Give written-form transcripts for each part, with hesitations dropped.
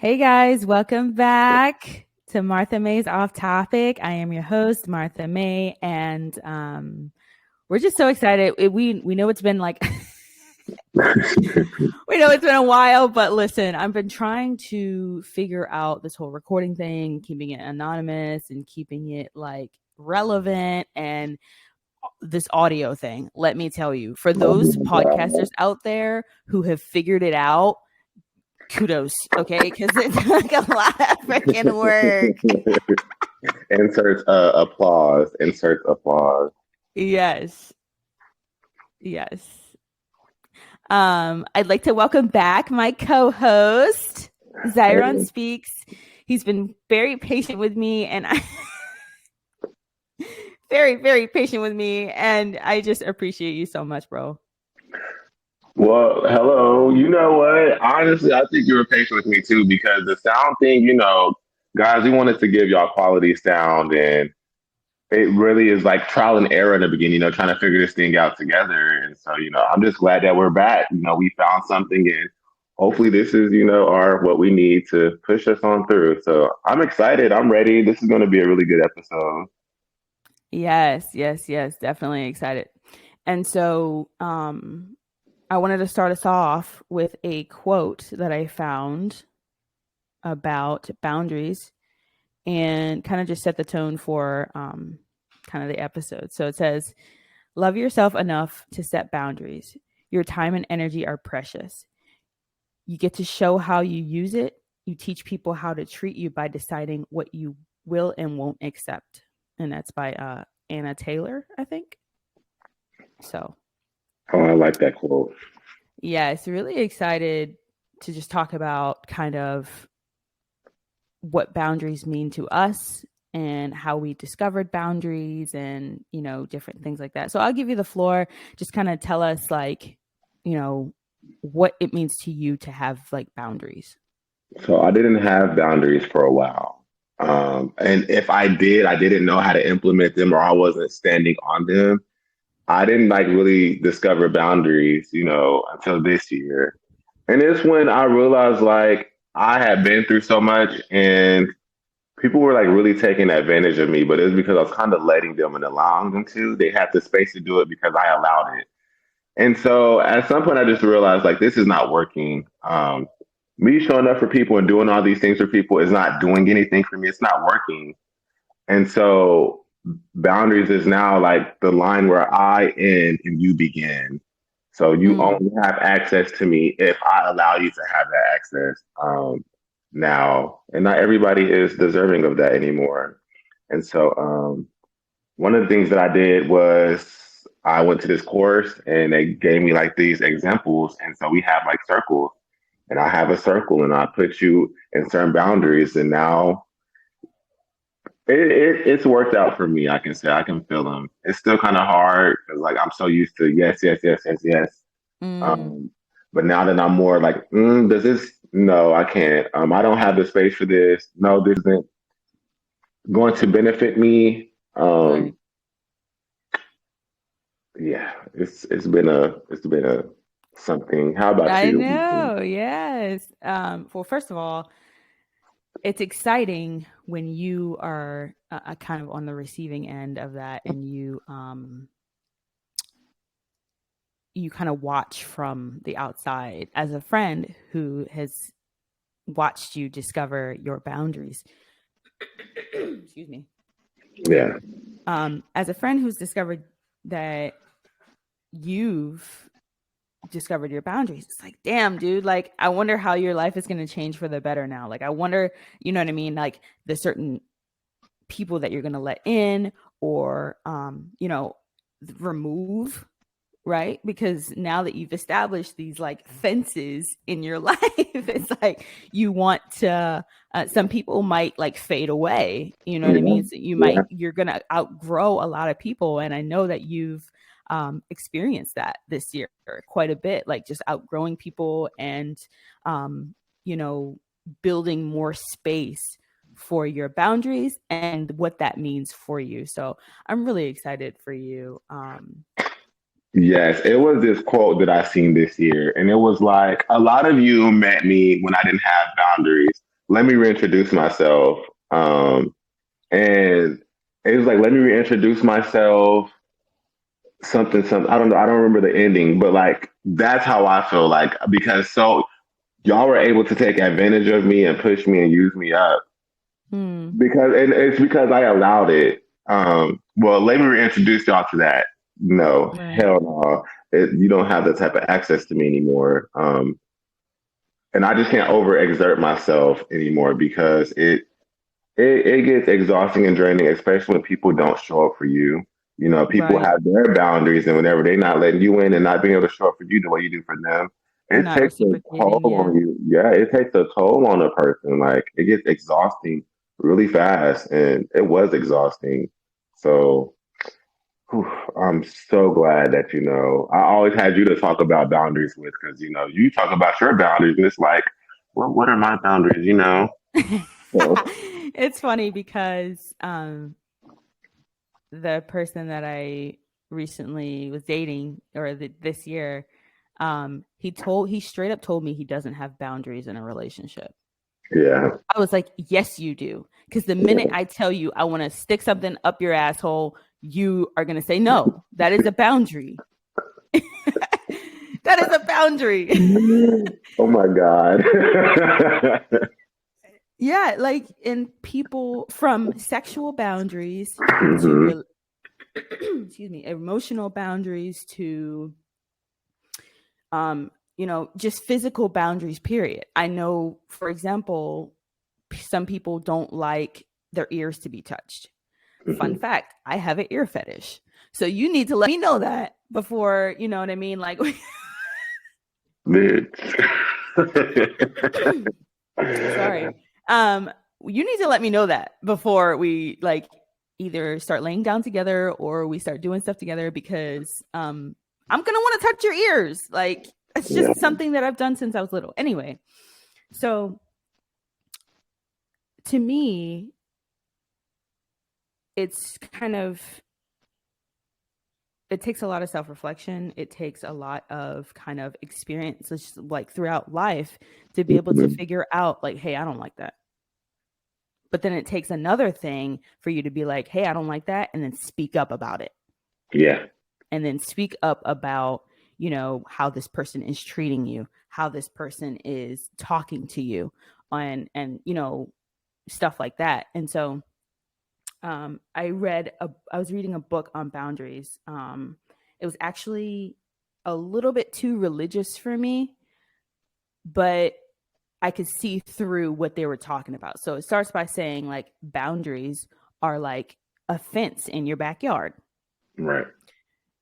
Hey guys, welcome back to Martha May's Off Topic. I am your host, Martha May, and we're just so excited. We know it's been like we know it's been a while, but listen, I've been trying to figure out this whole recording thing, keeping it anonymous and keeping it like relevant and this audio thing. Let me tell you, for those podcasters out there who have figured it out, kudos, okay? Because it's like a lot of freaking work. Insert applause. Insert applause. Yes. Yes. I'd like to welcome back my co-host, Zyron Hey. Speaks. He's been very patient with me and I very, very patient with me. And I just appreciate you so much, bro. Well, hello. You know what? Honestly, I think you were patient with me too because the sound thing, guys, we wanted to give y'all quality sound and it really is like trial and error in the beginning, trying to figure this thing out together. And so, I'm just glad that we're back. We found something and hopefully this is, our what we need to push us on through. So I'm excited. I'm ready. This is going to be a really good episode. Yes, yes, yes, definitely excited. And so I wanted to start us off with a quote that I found about boundaries and kind of just set the tone for kind of the episode. So it says, love yourself enough to set boundaries. Your time and energy are precious. You get to show how you use it. You teach people how to treat you by deciding what you will and won't accept. And that's by Anna Taylor, I think. So. Oh, I like that quote. Yes, really excited to just talk about kind of what boundaries mean to us and how we discovered boundaries and, different things like that. So I'll give you the floor. Just kind of tell us like, what it means to you to have like boundaries. So I didn't have boundaries for a while. And if I did, I didn't know how to implement them or I wasn't standing on them. I didn't like really discover boundaries, until this year. And it's when I realized like I had been through so much and people were like really taking advantage of me, but it was because I was kind of letting them and allowing them to. They had the space to do it because I allowed it. And so at some point I just realized like this is not working. Me showing up for people and doing all these things for people is not doing anything for me. It's not working. And so boundaries is now like the line where I end and you begin. So you only have access to me if I allow you to have that access now. And not everybody is deserving of that anymore. And so one of the things that I did was I went to this course and they gave me like these examples. And so we have like circles and I have a circle and I put you in certain boundaries. And now it's worked out for me. I can say I can feel them. It's still kind of hard because like I'm so used to yes, yes, yes, yes, yes. Mm. Um, but now that I'm more like, does this? No, I can't. I don't have the space for this. No, this isn't going to benefit me. Right. Yeah, it's been a something. How about I you? know. Yes. Well, first of all, it's exciting when you are kind of on the receiving end of that and you kind of watch from the outside as a friend who has watched you discover your boundaries. Excuse me. Yeah, As a friend who's discovered that you've discovered your boundaries, it's like, damn, dude, like I wonder how your life is going to change for the better now. Like I wonder, you know what I mean, like the certain people that you're going to let in or remove, right? Because now that you've established these like fences in your life, it's like you want to some people might like fade away, you know what I yeah, mean? So yeah. you're going to outgrow a lot of people, and I know that you've experienced that this year quite a bit, like just outgrowing people and you know building more space for your boundaries and what that means for you. So I'm really excited for you. Yes, it was this quote that I seen this year, and it was like a lot of you met me when I didn't have boundaries. let me reintroduce myself. And it was like, let me reintroduce myself. Something. I don't know. I don't remember the ending, but like that's how I feel like because so y'all were able to take advantage of me and push me and use me up Hmm. because and it's because I allowed it. Well, let me reintroduce y'all to that. No, Right. hell no. You don't have that type of access to me anymore. And I just can't overexert myself anymore because it gets exhausting and draining, especially when people don't show up for you. You know, people Right. have their boundaries, and whenever they're not letting you in and not being able to show up for you the way you do for them, Or it not takes a toll reciprocating. Yeah. on you. Yeah, it takes a toll on a person. Like it gets exhausting really fast, and it was exhausting. So whew, I'm so glad that I always had you to talk about boundaries with because you talk about your boundaries, and it's like, well, what are my boundaries? So It's funny because the person that I recently was dating or this year, he straight up told me he doesn't have boundaries in a relationship. yeah. I was like, yes, you do. Because the minute I tell you I want to stick something up your asshole, you are going to say no. That is a boundary. That is a boundary. Oh my God. Yeah, like in people from sexual boundaries to Hmm. excuse me, emotional boundaries to just physical boundaries period. I know, for example, some people don't like their ears to be touched. Fun Hmm. fact, I have an ear fetish. So you need to let me know that before, you know what I mean? Like Bitch. sorry. Um you need to let me know that before we like either start laying down together or we start doing stuff together because I'm going to want to touch your ears. Like it's Yeah. just something that I've done since I was little. Anyway, so to me, it's kind of it takes a lot of self-reflection. It takes a lot of kind of experiences like throughout life to be able to Mhm. figure out like, hey, I don't like that. But then it takes another thing for you to be like, hey, I don't like that, and then speak up about it. Yeah. And then speak up about, how this person is treating you, how this person is talking to you, and stuff like that. And so I was reading a book on boundaries. It was actually a little bit too religious for me, but I could see through what they were talking about. So it starts by saying like boundaries are like a fence in your backyard. Right.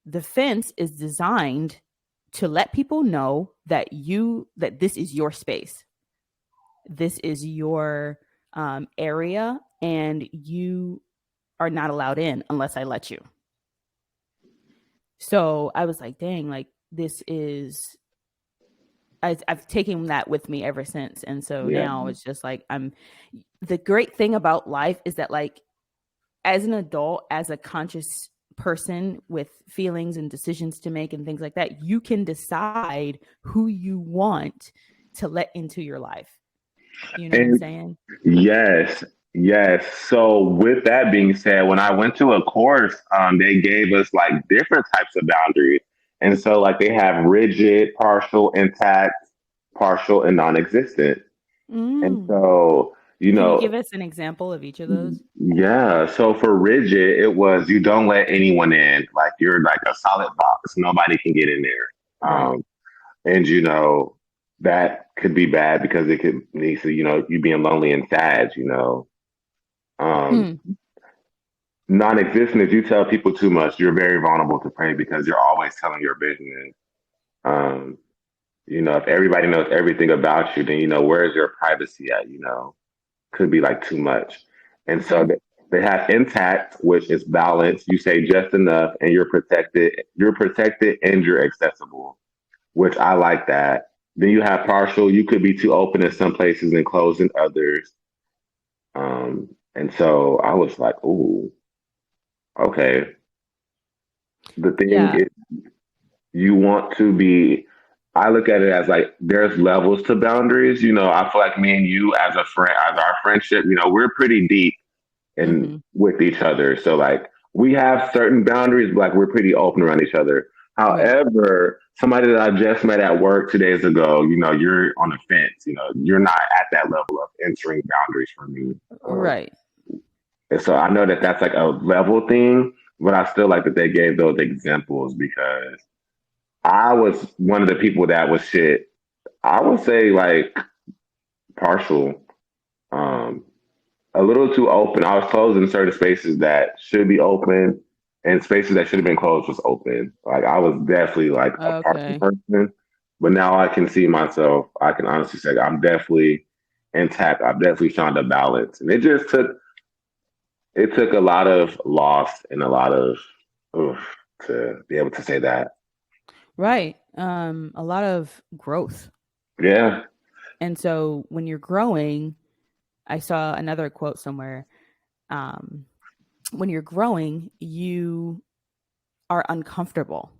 The fence is designed to let people know that this is your space. This is your area, and you are not allowed in unless I let you. So I was like, dang, like this is I've taken that with me ever since. And so Yeah. now it's just like the great thing about life is that like as an adult, as a conscious person with feelings and decisions to make and things like that, you can decide who you want to let into your life. You know what I'm And saying? yes, yes. So with that being said, when I went to a course, they gave us like different types of boundaries. And so like they have rigid, partial, intact, partial, and non-existent. And Mm. so, Can you give us an example of each of those? yeah. So for rigid, it was you don't let anyone in. Like you're like a solid box. Nobody can get in there. Right. And that could be bad because it could lead to you being lonely and sad. Um, Hmm. Non-existent. If you tell people too much, you're very vulnerable to pain because you're always telling your business. Um, if everybody knows everything about you, then where's your privacy at? Could be like too much. And so Okay. they have intact, which is balanced. You say just enough, and you're protected. You're protected, and you're accessible, which I like that. Then you have partial. You could be too open in some places and closed in others. And so I was like, ooh, okay. The thing Yeah. is, you want to be. I look at it as like there's levels to boundaries. I feel like me and you as a friend, as our friendship, we're pretty deep in Mm-hmm. with each other. So like we have certain boundaries, but like we're pretty open around each other. Right. However, somebody that I just met at work 2 days ago, you're on the fence. You're not at that level of entering boundaries for me. Right. And so I know that that's like a level thing, but I still like that they gave those examples because I was one of the people that was shit. I would say like partial, um, a little too open. I was closed in certain spaces that should be open, and spaces that should have been closed was open. Like I was definitely like a partial Okay. person, but now I can see myself. I can honestly say I'm definitely intact. I've definitely found a balance, and it took a lot of loss and a lot of oof, to be able to say that. Right. A lot of growth. Yeah. And so when you're growing, I saw another quote somewhere. Um, when you're growing, you are uncomfortable.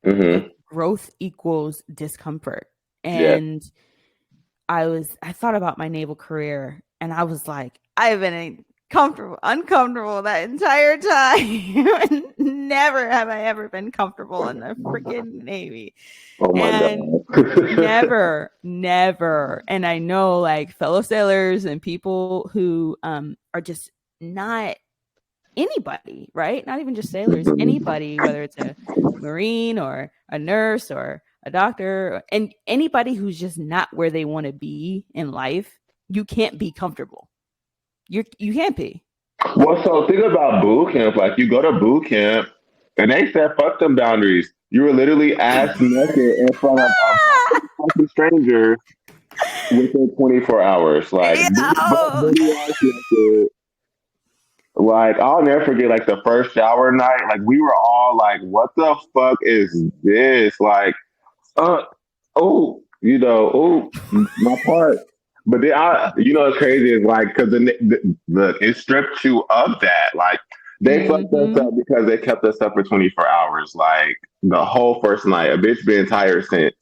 Like Hmm. growth equals discomfort. Yeah. And I thought about my naval career and I was like, I've been uncomfortable that entire time. Never have I ever been comfortable in the freaking Navy. Oh my And god. never. And I know like fellow sailors and people who are just not anybody, right? Not even just sailors, Mhm. anybody, whether it's a Marine or a nurse or a doctor, and anybody who's just not where they want to be in life, you can't be comfortable. You can't be. Well, so think about boot camp. Like you go to boot camp, and they said, "Fuck them boundaries." You were literally ass naked in front of a random fucking stranger within 24 hours. Like butt Oh, booty ass naked. Like I'll never forget. Like the first shower night. Like we were all like, "What the fuck is this?" Like, uh, oh, oh, my part. But then it's crazy is like because look, it stripped you of that. Like they fucked us mm-hmm. up because they kept us up for 24 hours. Like the whole first night, a bitch been tired since.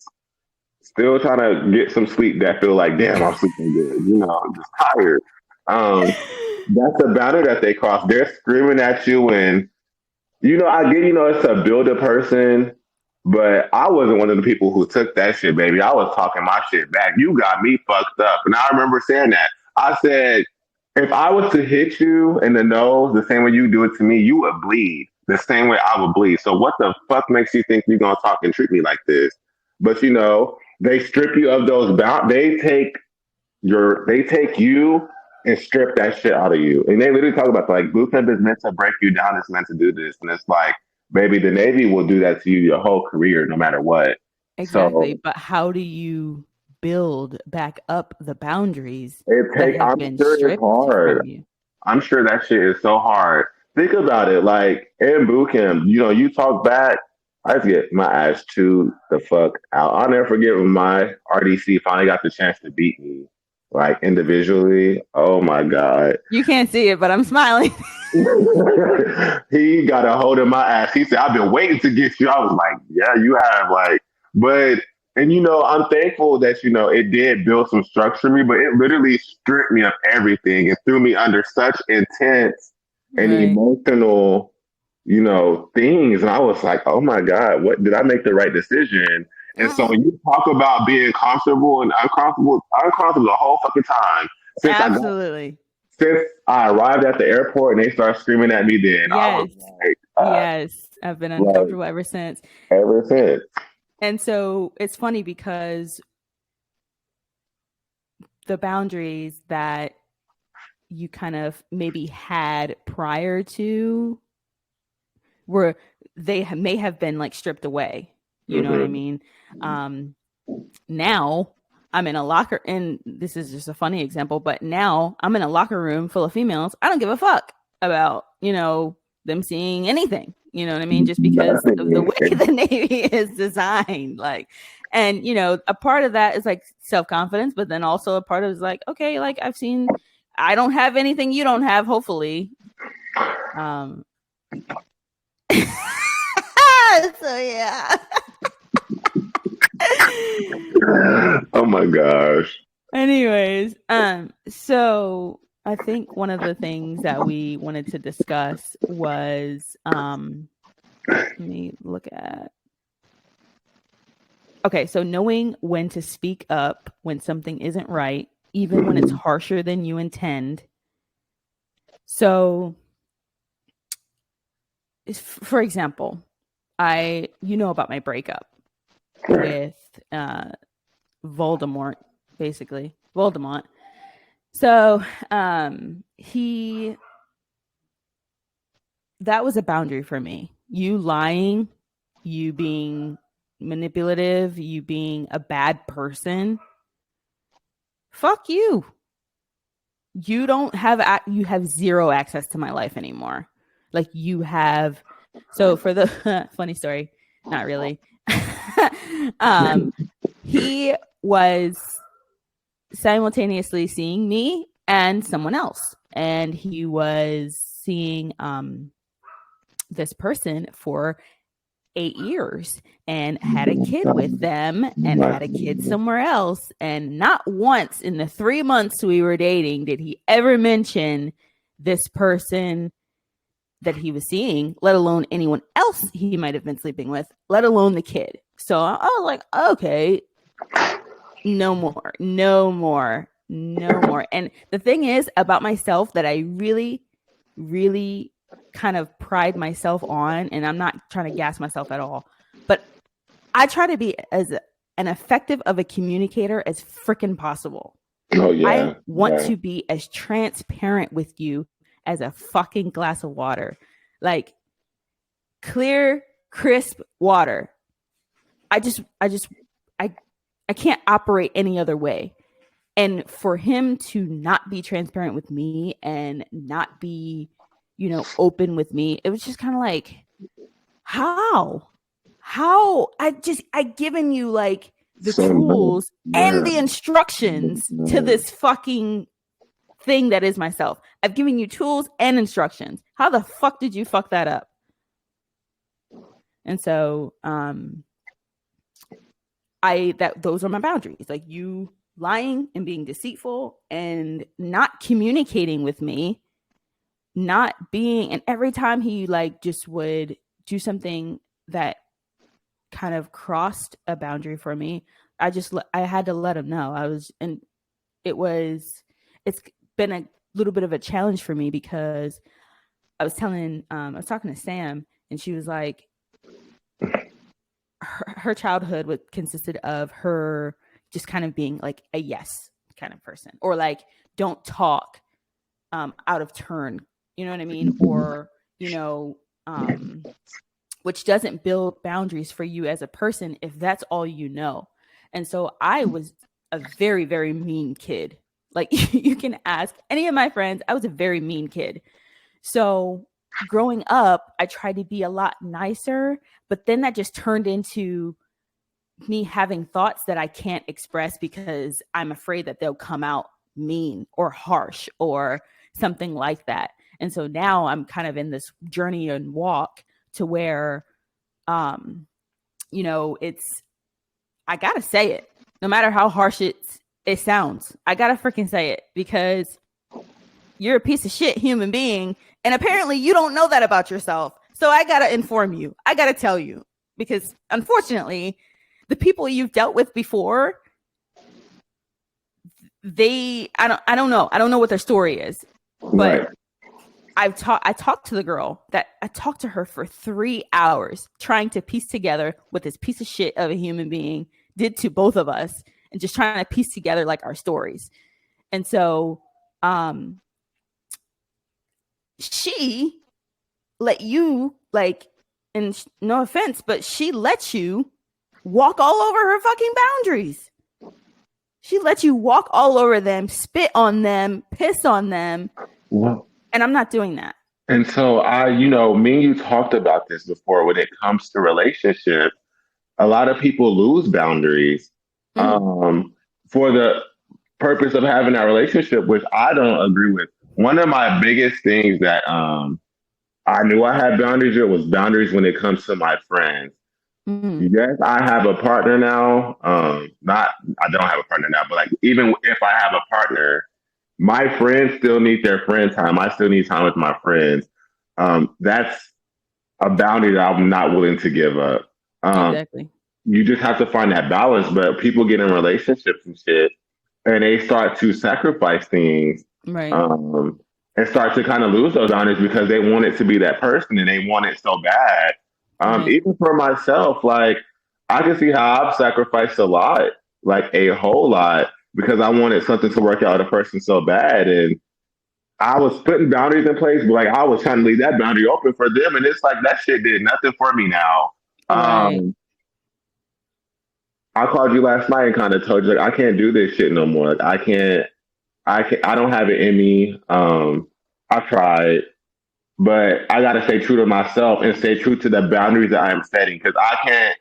Still trying to get some sleep that feel like, damn, I'm sleeping good. I'm just tired. Um, that's the boundary that they cross. They're screaming at you, and I get, it's a builder person, but I wasn't one of the people who took that shit, baby. I was talking my shit back. You got me fucked up. And I remember saying that. I said, if I was to hit you in the nose the same way you do it to me, you would bleed the same way I would bleed. So what the fuck makes you think you're going to talk and treat me like this? But they strip you of those they take you and strip that shit out of you. And they literally talk about like boot camp is meant to break you down, it's meant to do this. And it's like, baby, the Navy will do that to you your whole career, no matter what. Exactly. So But how do you build back up the boundaries that have I'm been sure it's stripped hard. from you? I'm sure that shit is so hard. Think about it. Like in boot camp, you talk back. I just get my ass chewed the fuck out. I'll never forget when my RDC finally got the chance to beat me, like individually. Oh my god. You can't see it, but I'm smiling. He got a hold of my ass. He said, I've been waiting to get you. I was like, yeah, you have. Like, but, and I'm thankful that, it did build some structure in me, but it literally stripped me of everything and threw me under such intense and Right. emotional, things. And I was like, oh my God, what did I make the right decision? And so when you talk about being comfortable and uncomfortable the whole fucking time since I got Absolutely. since I arrived at the airport and they started screaming at me, then I was Yes. like, Yes. I've been like uncomfortable ever since. ever since. And so it's funny because the boundaries that you kind of maybe had prior to were may have been like stripped away. You know what I Mm-hmm. mean? Now I'm in a locker, and this is just a funny example, but now I'm in a locker room full of females. I don't give a fuck about, them seeing anything. You know what I mean? Just because of the Nothing. way the Navy is designed. Like, and, a part of that is like self confidence, but then also a part of it is like, okay, like I don't have anything you don't have, hopefully. Um, so yeah. Oh my gosh. Anyways, so I think one of the things that we wanted to discuss was let me look at. Okay, so knowing when to speak up when something isn't right, even when it's harsher than you intend. So, for example, you know about my breakup with Voldemort, basically. Voldemort. So, that was a boundary for me. You lying, you being manipulative, you being a bad person. Fuck you. You have zero access to my life anymore. Like you have. So for the funny story, not really. He was simultaneously seeing me and someone else, and he was seeing this person for 8 years and had a kid with them and had a kid somewhere else. And not once in the 3 months we were dating did he ever mention this person that he was seeing, let alone anyone else he might have been sleeping with, let alone the kid. So I was like, okay, no more. And the thing is about myself that I really, really kind of pride myself on, and I'm not trying to gas myself at all, but I try to be as an effective of a communicator as freaking possible. Oh yeah. I want to be as transparent with you as a fucking glass of water. Like clear, crisp water. I can't operate any other way. And for him to not be transparent with me and not be, open with me, it was just kind of like, how I've given you like the tools and the instructions to this fucking thing that is myself. I've given you tools and instructions. How the fuck did you fuck that up? And so, those are my boundaries. Like you lying and being deceitful and not communicating with me, not being, and every time he like just would do something that kind of crossed a boundary for me, I had to let him know. It's been a little bit of a challenge for me because I was talking to Sam, and she was like, her childhood consisted of her just kind of being like a yes kind of person, or like don't talk out of turn, you know what I mean? Or, which doesn't build boundaries for you as a person if that's all you know. And so I was a very, very mean kid. Like you can ask any of my friends, I was a very mean kid. So growing up, I tried to be a lot nicer, but then that just turned into me having thoughts that I can't express because I'm afraid that they'll come out mean or harsh or something like that. And so now I'm kind of in this journey and walk to where, it's, I gotta say it, no matter how harsh it sounds. I gotta freaking say it because you're a piece of shit human being. And apparently you don't know that about yourself. So I gotta inform you. I gotta tell you, because unfortunately, the people you've dealt with before, I don't know. I don't know what their story is, but right. I talked to the girl that I talked to her for 3 hours trying to piece together what this piece of shit of a human being did to both of us, and just trying to piece together like our stories. And so, she let you, like, and no offense, but she lets you walk all over her fucking boundaries. She lets you walk all over them, spit on them, piss on them. Well, and I'm not doing that. And so me and you talked about this before. When it comes to relationships, a lot of people lose boundaries for the purpose of having that relationship, which I don't agree with. One of my biggest things that I knew I had boundaries with was boundaries when it comes to my friends. Mm. Yes, I have a partner now. Not I don't have a partner now, but like even if I have a partner, my friends still need their friend time. I still need time with my friends. That's a boundary that I'm not willing to give up. Um, Exactly. you just have to find that balance. But people get in relationships and shit, and they start to sacrifice things, Right. um, and start to kind of lose those boundaries because they want it to be that person and they want it so bad. Right. Even for myself, like I can see how I've sacrificed a lot, like a whole lot, because I wanted something to work out with a person so bad, and I was putting boundaries in place, but like I was trying to leave that boundary open for them, and it's like that shit did nothing for me now. Right. Um, I called you last night and kind of told you like I can't do this shit no more. Like I don't have it in me. I've tried, but I got to stay true to myself and stay true to the boundaries that I am setting because I can't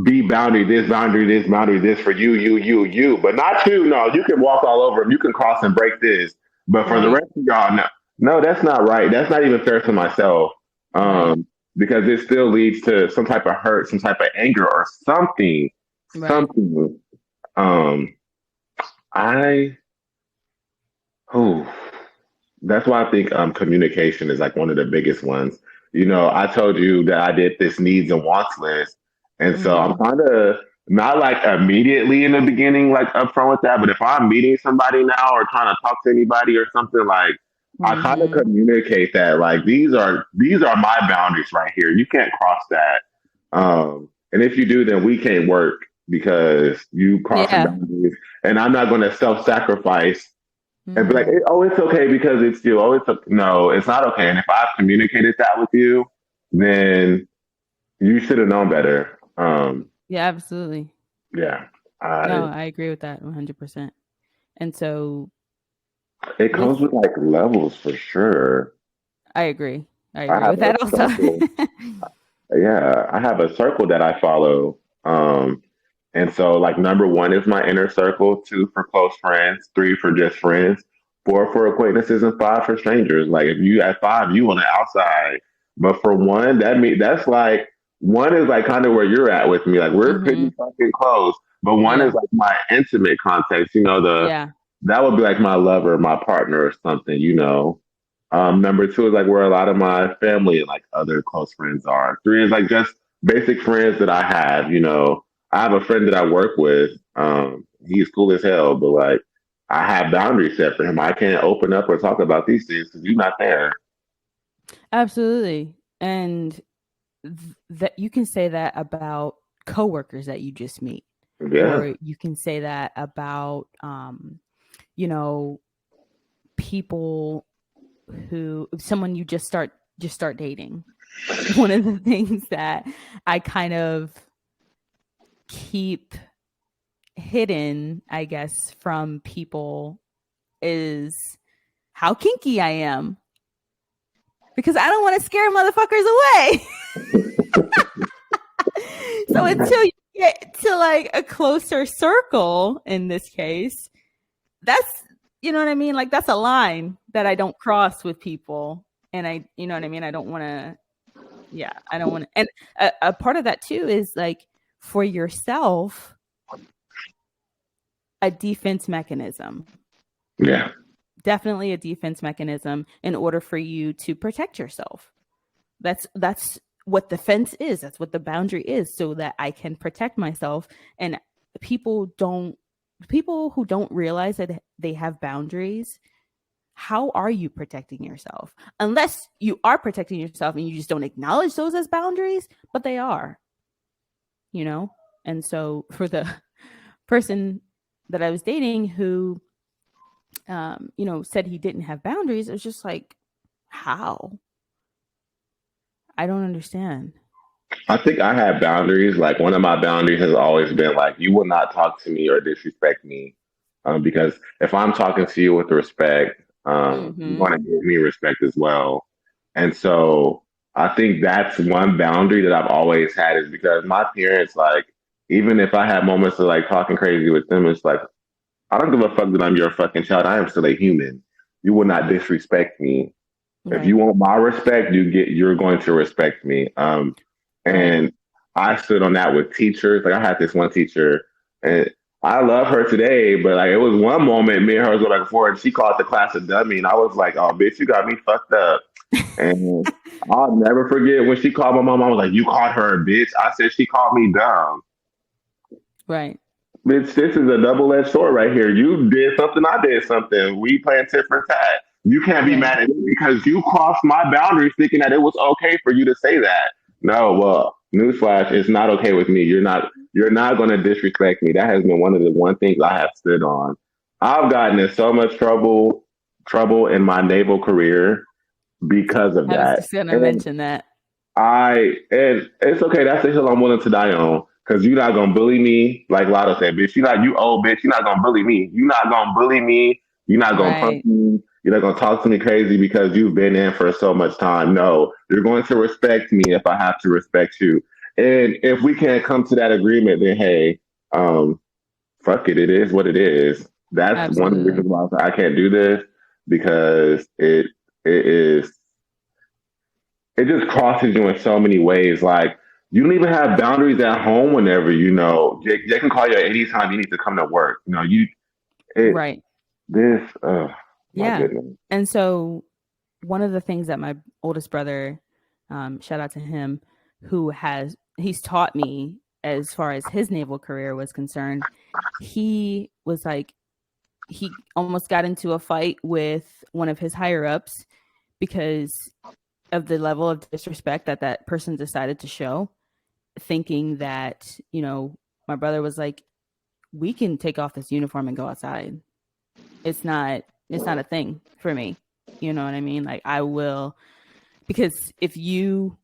be boundary, this for you, but not you. No, you can walk all over them. You can cross and break this, but for the Right. rest of y'all, no, no, that's not right. That's not even fair to myself. Right. Because it still leads to some type of hurt, some type of anger, or something, Right. something. Um, I, oh, that's why I think communication is like one of the biggest ones. You know, I told you that I did this needs and wants list, and so I'm Mm-hmm. kind of not like immediately in the beginning like upfront with that. But if I'm meeting somebody now or trying to talk to anybody or something, like I kind of Mm-hmm. communicate that like these are my boundaries right here. You can't cross that. And if you do, then we can't work because you crossing Yeah. boundaries, and I'm not going to self-sacrifice and be like, Mm-hmm. oh, it's okay because it's you. Oh, no, it's not okay. And if I've communicated that with you, then you should have known better. Yeah, absolutely. Yeah, No, I. I agree with that 100%. And so It with comes with like levels for sure. I agree. I I agree have with a that also. circle. Yeah, I have a circle that I follow. And so like number one is my inner circle, two for close friends, three for just friends, four for acquaintances, and five for strangers. Like if you at five, you on the outside. But for one, that's like one is like kind of where you're at with me. Like we're pretty Mhm. fucking close. But one is Yeah. like my intimate context, you know, the Yeah. that would be like my lover, my partner or something, you know. Number two is like where a lot of my family and like other close friends are. Three is like just basic friends that I have, you know. I have a friend that I work with. He's cool as hell, but like I have boundaries set for him. I can't open up or talk about these things because you're not there. Absolutely. And that you can say that about coworkers that you just meet, Yeah, or you can say that about you know, people who someone you just start dating. One of the things that I kind of keep hidden, I guess, from people is how kinky I am because I don't want to scare motherfuckers away. So until you get to like a closer circle in this case, that's you know what I mean? Like that's a line that I don't cross with people. And you know what I mean? I don't want to, yeah, I don't want to. And a part of that too is like for yourself, a defense mechanism. yeah, Definitely a defense mechanism in order for you to protect yourself. That's what the fence is. That's what the boundary is so that I can protect myself. And people don't people who don't realize that they have boundaries, how are you protecting yourself? Unless you are protecting yourself and you just don't acknowledge those as boundaries, but they are, you know? And so for the person that I was dating who said he didn't have boundaries, it was just like, how? I don't understand. I think I have boundaries. Like one of my boundaries has always been like you will not talk to me or disrespect me, because if I'm talking to you with respect, you Mm-hmm. want to give me respect as well. And so I think that's one boundary that I've always had is because my parents, like, even if I have moments of like talking crazy with them, it's like, I don't give a fuck that I'm your fucking child. I am still a human. You will not disrespect me. If Right. you want my respect, you're going to respect me. Right. And I stood on that with teachers. Like I had this one teacher, and I love her today, but like it was one moment me and her was going back and forth, and she called the class a dummy, and I was like, "Oh, bitch, you got me fucked up." And I'll never forget when she called my mom. I was like, "You called her a bitch?" I said, "She called me dumb." Right. Bitch, this is a double-edged sword right here. You did something, I did something. We playing tit for tat. You can't be Right. mad at me because you crossed my boundaries thinking that it was okay for you to say that. No, well, newsflash, it's not okay with me. You're not gonna disrespect me. That has been one of the one things I have stood on. I've gotten in so much trouble in my naval career because of I was that. just gonna And mention that. and it's okay. That's the hill I'm willing to die on. Cause you're not gonna bully me, like Lotto said, bitch. You old bitch. You're not gonna bully me. You're not gonna bully me. You're not gonna punk Right. me. You're not gonna talk to me crazy because you've been in for so much time. No, you're going to respect me if I have to respect you. And if we can't come to that agreement, then hey, um, fuck it. It is what it is. That's one of the reasons Absolutely. why I can't do this because it is it just crosses you in so many ways. Like you don't even have boundaries at home whenever they can call you at any time you need to come to work. It Right. this my Yeah. goodness. And so one of the things that my oldest brother, shout out to him, he's taught me as far as his naval career was concerned, he was like, he almost got into a fight with one of his higher ups because of the level of disrespect that that person decided to show, thinking that, my brother was like, we can take off this uniform and go outside. It's not a thing for me. You know what I mean? Like I will, because if you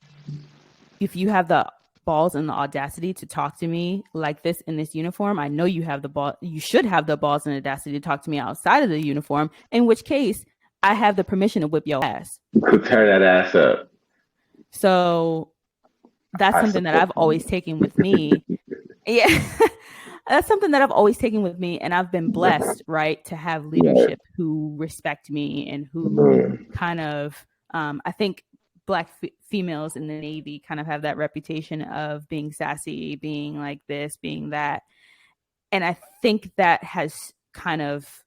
have the balls and the audacity to talk to me like this in this uniform, I know you should have the balls and audacity to talk to me outside of the uniform, in which case I have the permission to whip your ass. Tear that ass up. So that's I something that support I've always you. taken with me. Yeah. That's something that I've always taken with me, and I've been blessed, right, to have Right. leadership who respect me and who Mhm. kind of, I think black females in the Navy kind of have that reputation of being sassy, being like this, being that, and I think that has kind of,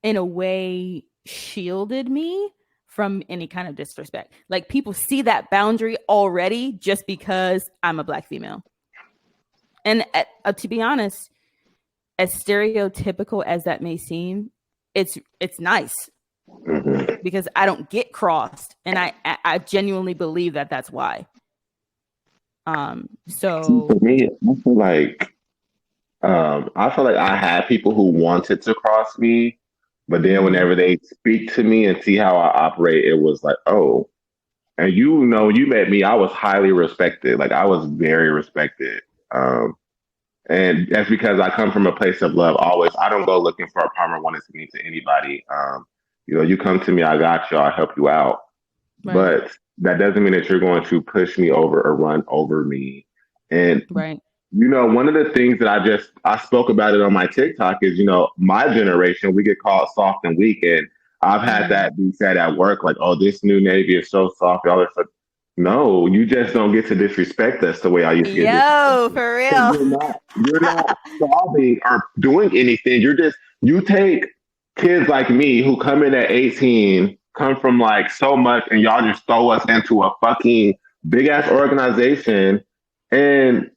in a way, shielded me from any kind of disrespect. Like people see that boundary already just because I'm a black female. And to be honest, as stereotypical as that may seem, it's nice Mhm. because I don't get crossed, and I genuinely believe that that's why. For So me, I feel like I had people who wanted to cross me, but then mhm, whenever they speak to me and see how I operate, it was like, oh, and you met me, I was highly respected. Like I was very respected. Um, and that's because I come from a place of love. Always, I don't go looking for a partner wanting to meet to anybody. You come to me, I got you, I'll help you out. right, But that doesn't mean that you're going to push me over or run over me. And right, one of the things that I spoke about it on my TikTok is, my generation, we get called soft and weak. And I've had mm. that be said at work, like, oh, this new Navy is so soft, all this stuff. No, you just don't get to disrespect us the way I used to get Yo, disrespected. for 'Cause real. you're not solving or doing anything. You take kids like me who come in at 18, come from like so much, and y'all just throw us into a fucking big ass organization. And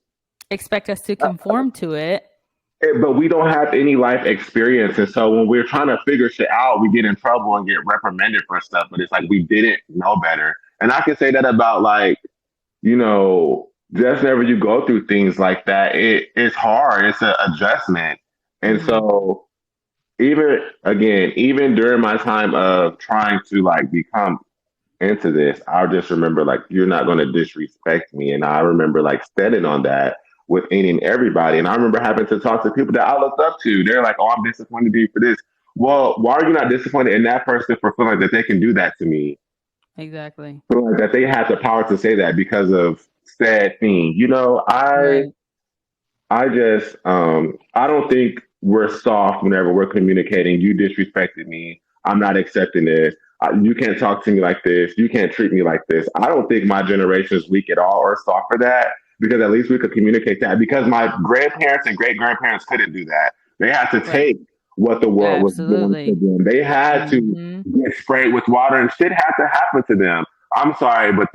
Expect us to conform to it. but we don't have any life experience. And so when we're trying to figure shit out, we get in trouble and get reprimanded for stuff. But it's like we didn't know better. And I can say that about like, just whenever you go through things like that, it's hard. It's an adjustment. And Mm-hmm. so even during my time of trying to like become into this, I just remember like you're not going to disrespect me, and I remember like standing on that with any and everybody. And I remember having to talk to people that I looked up to. They're like, "Oh, I'm disappointed in you for this." Well, why are you not disappointed in that person for feeling that they can do that to me? Exactly. Feeling like that they have the power to say that because of said thing. Right. I don't think we're soft whenever we're communicating. You disrespected me. I'm not accepting this. You can't talk to me like this. You can't treat me like this. I don't think my generation is weak at all or soft for that, because at least we could communicate that. Because my grandparents and great grandparents couldn't do that. They had to Right. take what the world was doing to Absolutely. them. They had to Hmm. get sprayed with water, and shit had to happen to them. I'm sorry, but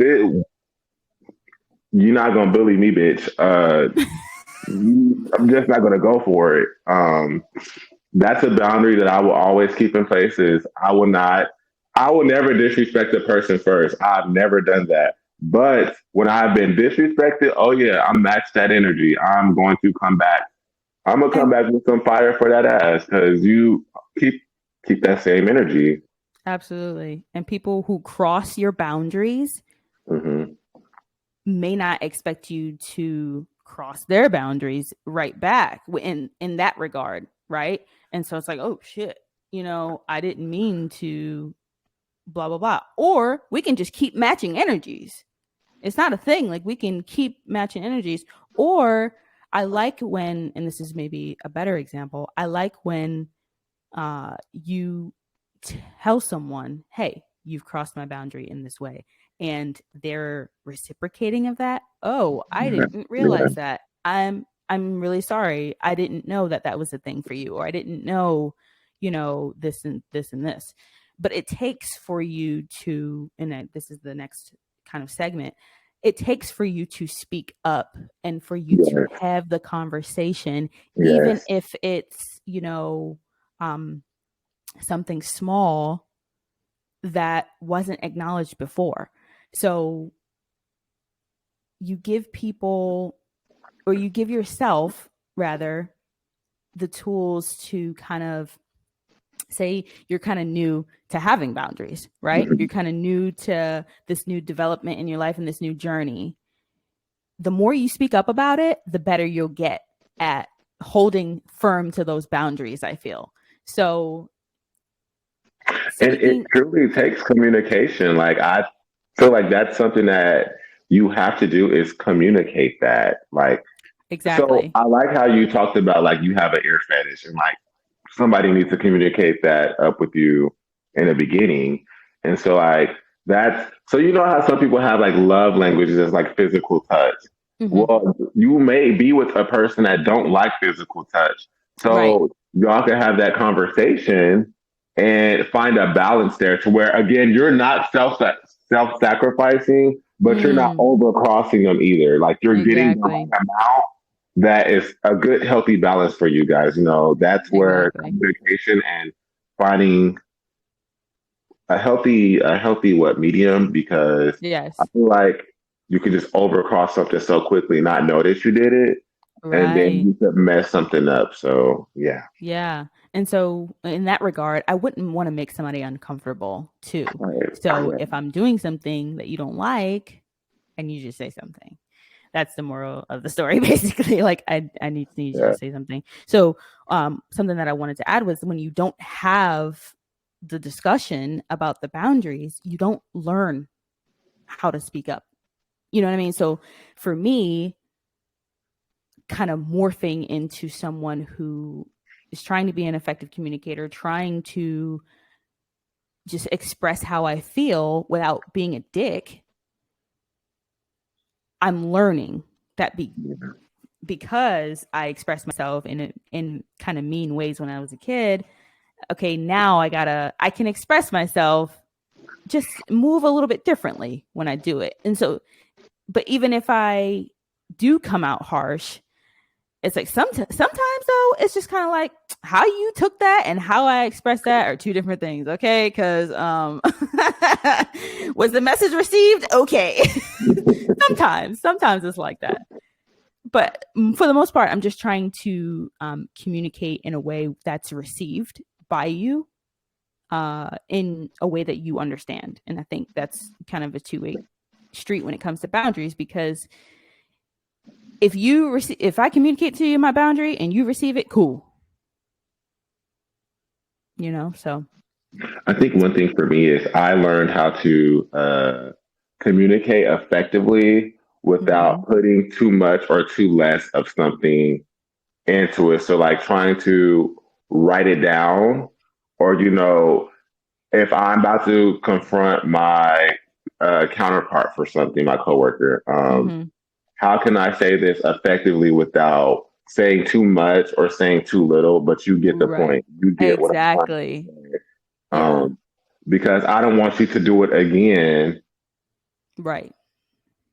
you're not gonna bully me, bitch. I'm just not gonna go for it. That's a boundary that I will always keep in place. Is I will never disrespect a person first. I've never done that. But when I've been disrespected, oh yeah, I'm match that energy. I'm going to come back. I'm gonna come And back with some fire for that ass, because you keep keep that same energy. absolutely. And people who cross your boundaries Hmm. may not expect you to cross their boundaries right back in that regard, right? And so it's like, oh shit, I didn't mean to blah blah blah. Or we can just keep matching energies. It's not a thing. Like, we can keep matching energies. Or I like when, and this is maybe a better example, I like when you tell someone, hey, you've crossed my boundary in this way, and they're reciprocating of that. Oh, I Yeah, didn't yeah, realize that. I'm really sorry. I didn't know that that was a thing for you, or I didn't know, this and this and this. But it takes for you to, and this is the next kind of segment, it takes for you to speak up and for you to yes, have the conversation, even yes. if it's, um, something small that wasn't acknowledged before. So you give people, or you give yourself rather, the tools to kind of say you're kind of new to having boundaries, right? You're Mhm. kind of new to this new development in your life and this new journey. The more you speak up about it, the better you'll get at holding firm to those boundaries, I feel. So And it speaking truly takes communication. Like, I feel like that's something that you have to do, is communicate that. Like, so exactly. I like how you talked about, like, you have an ear fetish, and like somebody needs to communicate that up with you in the beginning. And so, like, that's so, you know how some people have like love languages as like physical touch. Hmm. Well, you may be with a person that don't like physical touch. Right. So y'all can have that conversation and find a balance there, to where again you're not self sacrificing, but you're not Mm, overcrossing them either. Like, you're getting the right exactly. amount that is a good, healthy balance for you guys. That's where Exactly. communication and finding a healthy what medium, because I Yes. feel like you can just overcross something so quickly, not notice you did it, and then Right. you could mess something up. So yeah, Yeah. And so in that regard, I wouldn't want to make somebody uncomfortable too. right. So Yeah. if I'm doing something that you don't like, and you just say something. That's the moral of the story, basically. Like, I need you to Yeah. say something. So something that I wanted to add was, when you don't have the discussion about the boundaries, you don't learn how to speak up. You know what I mean? So for me, kind of morphing into someone who is trying to be an effective communicator, trying to just express how I feel without being a dick, I'm learning that because I expressed myself in kind of mean ways when I was a kid. Okay, now I can express myself, just move a little bit differently when I do it. And so, but even if I do come out harsh, it's like sometimes though, it's just kind of like, how you took that and how I expressed that are two different things. Okay, because was the message received? Okay. Sometimes it's like that. But for the most part, I'm just trying to communicate in a way that's received by you, in a way that you understand. And I think that's kind of a two-way street when it comes to boundaries, because if I communicate to you my boundary and you receive it, cool. So I think one thing for me is I learned how to communicate effectively mm-hmm. without putting too much or too less of something into it. So, like, trying to write it down, or if I'm about to confront my counterpart for something, my coworker, Mm-hmm. how can I say this effectively without saying too much or saying too little, but you get the Right. point. You get what I'm trying to Exactly. say. Yeah. Because I don't want you to do it again, Right.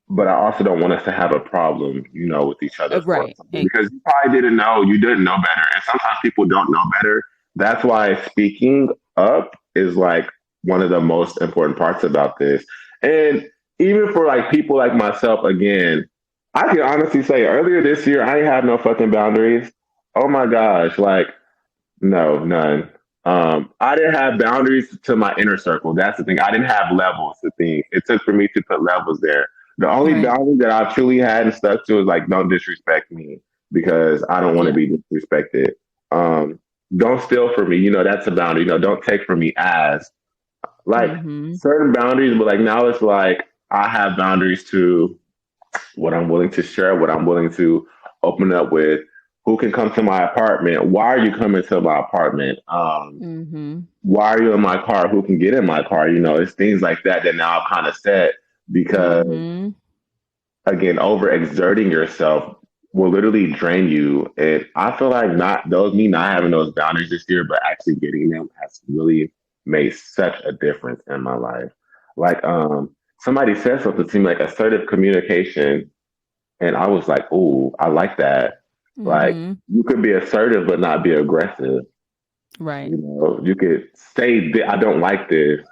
but I also don't want us to have a problem, with each other for Right. something because you probably didn't know, you didn't know better. And sometimes people don't know better. That's why speaking up is like one of the most important parts about this. And even for like people like myself, again, I can honestly say earlier this year, I ain't had no fucking boundaries. Oh my gosh. Like, no, none. I didn't have boundaries to my inner circle. That's the thing. I didn't have levels to things. It took for me to put levels there. The only Right. boundary that I truly had and stuck to is like, don't disrespect me because I don't want to Yeah. be disrespected. Um, don't steal from me. That's a boundary. Don't take from me as like Mm-hmm. certain boundaries. But like now it's like I have boundaries to what I'm willing to share, what I'm willing to open up with, who can come to my apartment, why are you coming to my apartment? Mm-hmm. Why are you in my car? Who can get in my car? It's things like that that now I've kind of set because Mm-hmm. again, overexerting yourself will literally drain you. And I feel like me not having those boundaries this year, but actually getting them has really made such a difference in my life. Like somebody said something to me like assertive communication and I was like, "Ooh, I like that." Like Mm-hmm. you could be assertive but not be aggressive. Right. You could say, "I don't like this,"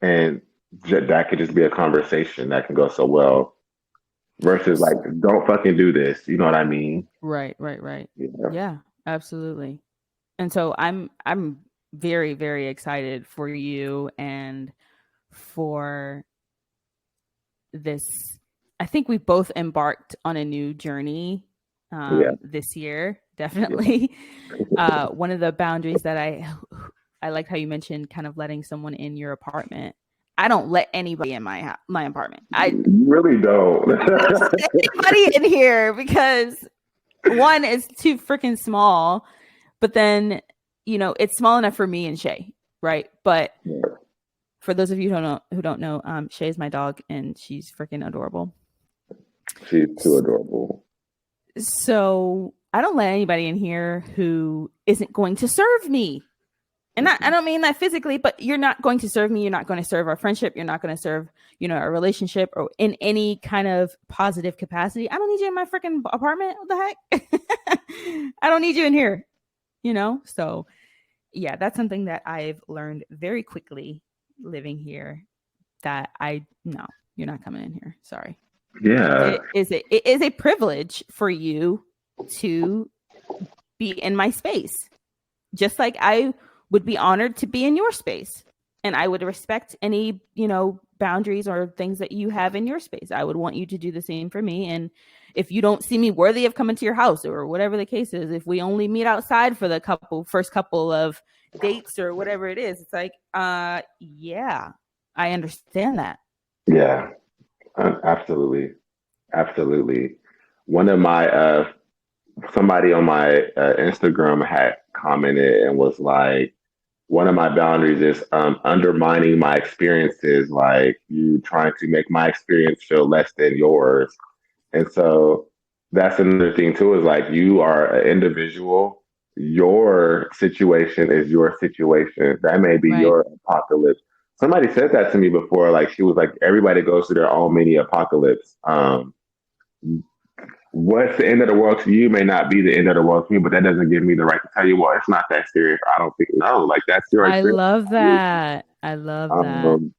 and that could just be a conversation that can go so well. Versus like, "Don't fucking do this." You know what I mean? Right. Right. Right. Yeah. Yeah. Absolutely. And so I'm very, very excited for you and for this. I think we both embarked on a new journey Yeah. this year, Yeah. definitely. One of the boundaries that I liked how you mentioned kind of letting someone in your apartment. I don't let anybody in my apartment. I You really don't. let anybody in here because one is too freaking small, but then it's small enough for me and Shay, right? But for those of you who don't know, Shay is my dog and she's freaking adorable. She's too adorable. So I don't let anybody in here who isn't going to serve me. And I don't mean that physically, but you're not going to serve me. You're not going to serve our friendship. You're not going to serve, our relationship or in any kind of positive capacity. I don't need you in my freaking apartment. What the heck? I don't need you in here, So, yeah, that's something that I've learned very quickly living here that no, you're not coming in here. Sorry. Yeah. It is a privilege for you to be in my space, just like I would be honored to be in your space, and I would respect any boundaries or things that you have in your space. I would want you to do the same for me. And if you don't see me worthy of coming to your house or whatever the case is, if we only meet outside for the first couple of dates or whatever it is, it's like yeah, I understand that. Yeah. Absolutely. Absolutely. One of my somebody on my Instagram had commented and was like, one of my boundaries is undermining my experiences, like you trying to make my experience feel less than yours. And so that's another thing too, is like you are an individual. Your situation is your situation. That may be Right. your apocalypse. Somebody said that to me before. Like she was like, everybody goes through their own mini apocalypse. What's the end of the world to you may not be the end of the world to me, but that doesn't give me the right to tell you, well, it's not that serious. I don't think no, like that's your I experience. love that. I love that. Um,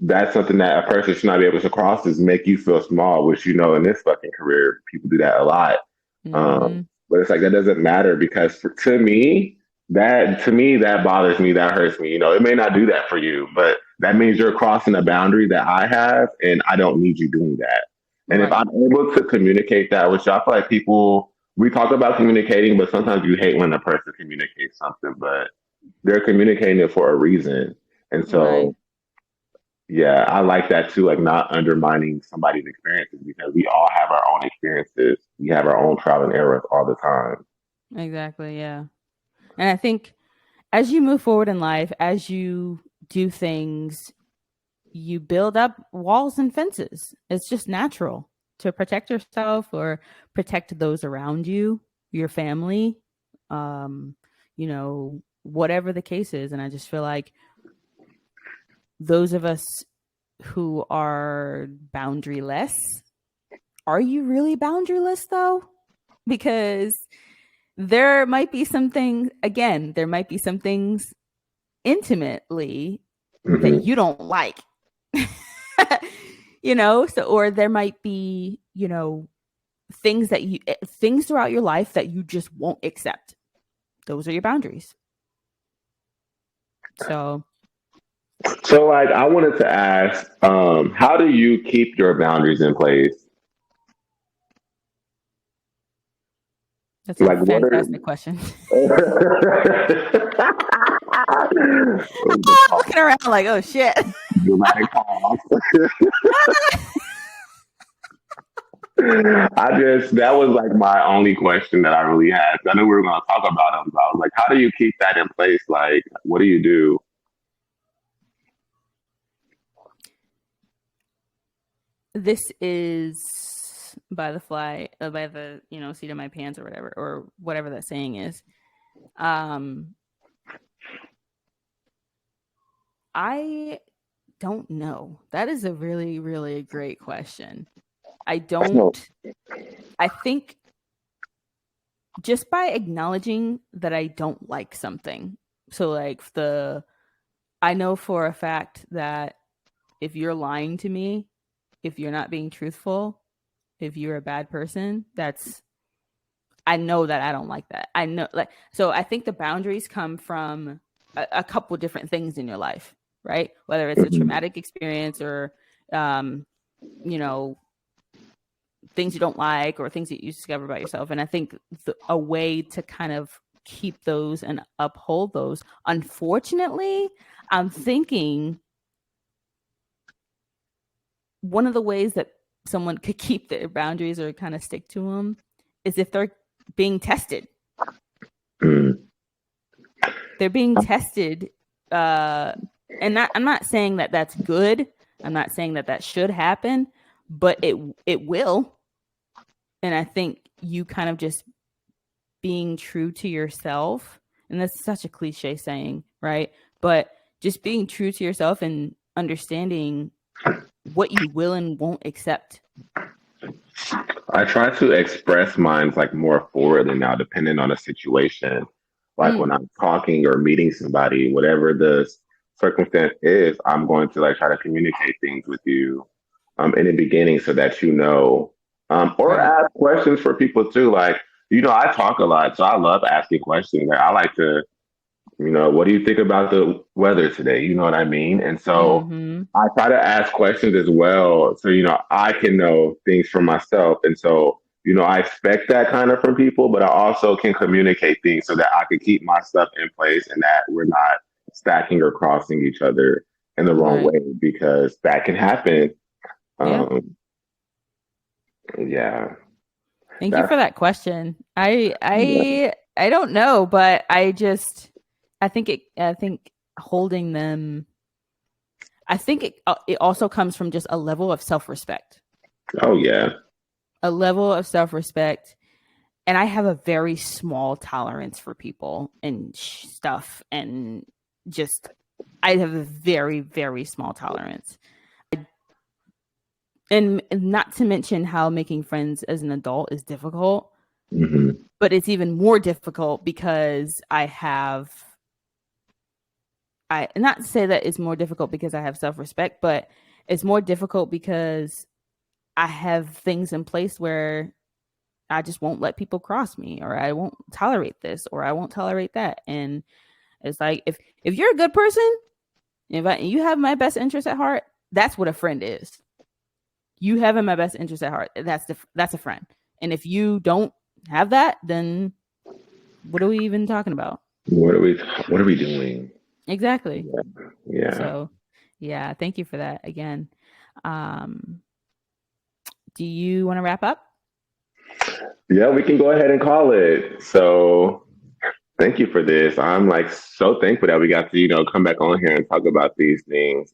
that's something that a person should not be able to cross is make you feel small, which in this fucking career, people do that a lot. Mm-hmm. But it's like that doesn't matter because to me that bothers me, that hurts me. It may not do that for you, but that means you're crossing a boundary that I have, and I don't need you doing that. And if Right. I'm able to communicate that, which I feel like people we talk about communicating, but sometimes you hate when a person communicates something, but they're communicating it for a reason. And Right. so yeah, I like that too, like not undermining somebody's experiences because we all have our own experiences. We have our own trial and errors all the time. Exactly. Yeah. And I think as you move forward in life, as you do things, you build up walls and fences. It's just natural to protect yourself or protect those around you, your family, you know, whatever the case is. And I just feel like those of us who are boundaryless, are you really boundaryless though? Because there might be some things, again, there might be some things intimately that you don't like. You know, so, or there might be, you know, things throughout your life that you just won't accept. Those are your boundaries. So like, I wanted to ask, how do you keep your boundaries in place? that's a Like, what are fantastic question. I'm looking around like, oh shit. dramatic pause. That was like my only question that I really had. I knew we were going to talk about them. So I was like, how do you keep that in place? Like, what do you do? This is by the fly, by the, you know, seat of my pants or whatever that saying is. I don't know. That is a really, really great question. I think just by acknowledging that I don't like something. So like I know for a fact that if you're lying to me, if you're not being truthful, if you're a bad person, I know that I don't like that. I know, like, so I think the boundaries come from a couple different things in your life, right? Whether it's a traumatic experience or, you know, things you don't like or things that you discover about yourself. And I think a way to kind of keep those and uphold those, unfortunately, I'm thinking one of the ways that someone could keep their boundaries or kind of stick to them is if they're being tested. They're being tested. And I'm not saying that that's good. I'm not saying that that should happen, but it will. And I think you kind of just being true to yourself, and that's such a cliche saying, right? But just being true to yourself and understanding what you will and won't accept. I try to express mine like more forwardly now, depending on the situation. Like when I'm talking or meeting somebody, whatever the circumstance is, I'm going to like try to communicate things with you in the beginning so that you know, or Right. ask questions for people too. Like, you know, I talk a lot, so I love asking questions. Like, I like to, you know, what do you think about the weather today? You know what I mean? And so I try to ask questions as well. So, you know, I can know things for myself. And so, you know, I expect that kind of from people, but I also can communicate things so that I can keep my stuff in place and that we're not stacking or crossing each other in the wrong Right. way because that can happen. Yeah. Yeah. Thank you That's for that question. yeah. I don't know, but I think holding them, I think it also comes from just a level of self-respect. Oh yeah. A level of self-respect, and I have a very small tolerance for people and stuff, and just I have a very, very small tolerance. And not to mention how making friends as an adult is difficult. But it's even more difficult because I not to say that it's more difficult because I have self-respect, but it's more difficult because I have things in place where I just won't let people cross me, or I won't tolerate this, or I won't tolerate that. And it's like, if you're a good person, if you have my best interest at heart, that's what a friend is. You having my best interest at heart, that's a friend. And if you don't have that, then what are we even talking about? What are we doing? Exactly. Yeah. So, yeah, thank you for that again. Do you want to wrap up? Yeah, we can go ahead and call it. So Thank you for this. I'm like so thankful that we got to, come back on here and talk about these things.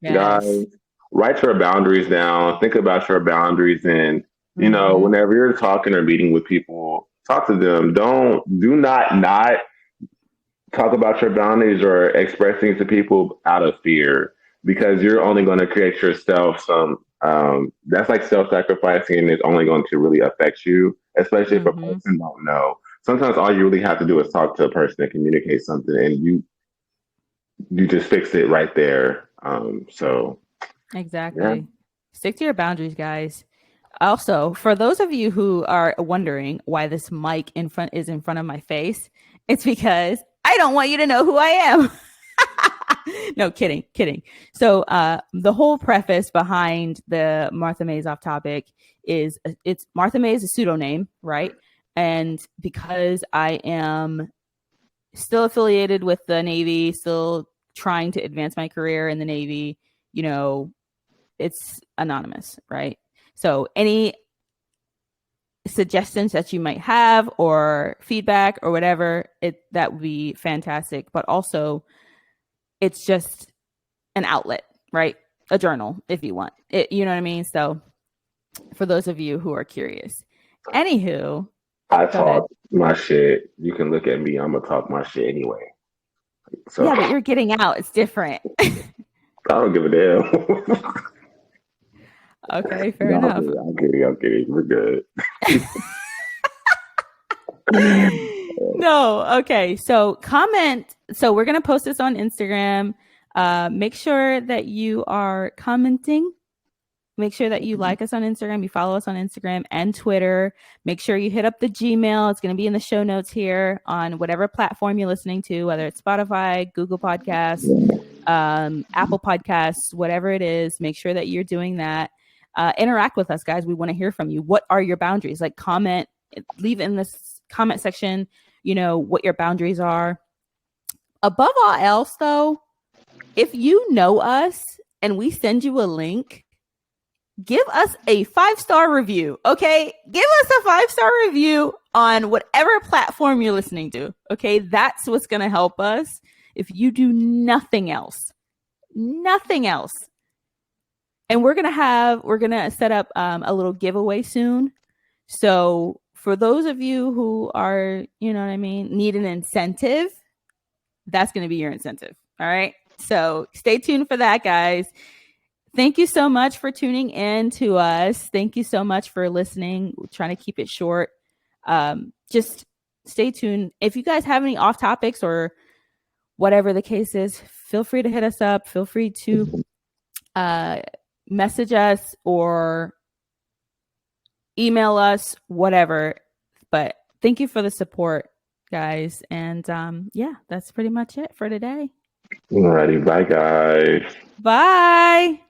Yes. Guys, write your boundaries down. Think about your boundaries, and Mm-hmm. whenever you're talking or meeting with people, talk to them. Do not talk about your boundaries or expressing to people out of fear, because you're only going to create yourself some. That's like self-sacrificing, and it's only going to really affect you, especially if a Mm-hmm. person don't know. Sometimes all you really have to do is talk to a person and communicate something, and you just fix it right there. So yeah. Exactly. Stick to your boundaries, guys. Also, for those of you who are wondering why this mic is in front of my face, it's because I don't want you to know who I am. No, kidding. So, the whole preface behind the Martha Mays off topic is it's Martha May is a pseudonym, right? And because I am still affiliated with the Navy, still trying to advance my career in the Navy, you know, it's anonymous, right? So any suggestions that you might have or feedback or whatever, that would be fantastic. But also, it's just an outlet, right? A journal, if you want it. You know what I mean? So, for those of you who are curious, anywho, I go ahead. talk my shit. You can look at me. I'm gonna talk my shit anyway. So Yeah, but I you're getting out. It's different. don't give a damn. Okay, fair No, enough. I'm kidding. I'm kidding. We're good. No, okay. So comment. So we're gonna post this on Instagram. Make sure that you are commenting. Make sure that you like us on Instagram, you follow us on Instagram and Twitter. Make sure you hit up the Gmail. It's going to be in the show notes here on whatever platform you're listening to, whether it's Spotify, Google Podcasts, Apple Podcasts, whatever it is. Make sure that you're doing that. Interact with us, guys. We want to hear from you. What are your boundaries? Like, comment, leave in this comment section, what your boundaries are. Above all else, though, if you know us and we send you a link, give us a 5-star review. Okay. Give us a 5-star review on whatever platform you're listening to. Okay. That's what's going to help us. If you do nothing else, and we're going to set up a little giveaway soon. So for those of you who are, need an incentive, that's going to be your incentive. All right. So stay tuned for that, guys. Thank you so much for tuning in to us. Thank you so much for listening. We're trying to keep it short. Just stay tuned. If you guys have any off topics or whatever the case is, feel free to hit us up. Feel free to message us or email us, whatever. But thank you for the support, guys. And yeah, that's pretty much it for today. Alrighty, bye guys. Bye.